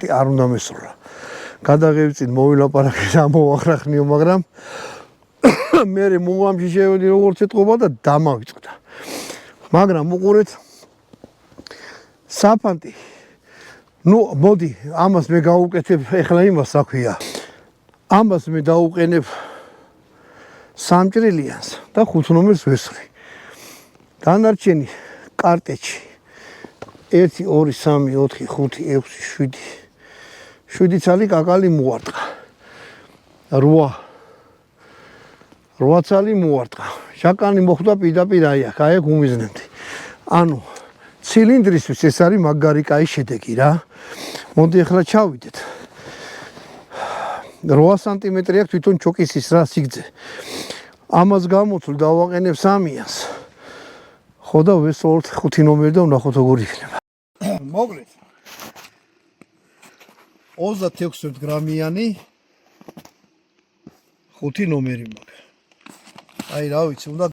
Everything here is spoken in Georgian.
არ უნდა მესურვა. გადაღებწინ მოვილაპარაკე ამოვახრახნიო, მაგრამ მე მომამში შევედი როგორც ეთყობა და დამავიწყდა. მაგრამ უყურეთ საფანტი. ნუ მოდი, ამას მე გავუკეთებ ეხლა იმას საქვია. ამას მე დავუყენებ 3 ჭრილიანს და 5 ნომერს ვესხი. დანარჩენი კარტეჩი 1 2 3 4 5 6 7 7 ცალი კაკალი მოარტყა. 8 ცალი მოარტყა. შაკანი მოხვდა პირდაპირ აი აქ, აი აქ უმიზნებდი. ანუ ცილინდრისთვის ეს არის მაგარი კაი შედეგი რა. მოდი ახლა ჩავიდეთ. 8 სანტიმეტრი აქვს თვითონ ჩოკისის რა სიგრძე. ამას გამოცვლ დავაყენებ 3-იანს. ხო და ვესწავლოთ 5 ნომერი და ვნახოთ როგორ იქნება. მოკლედ 36 გრამიანი 5 ნომერი მაქვს. აი რა ვიცი, უნდა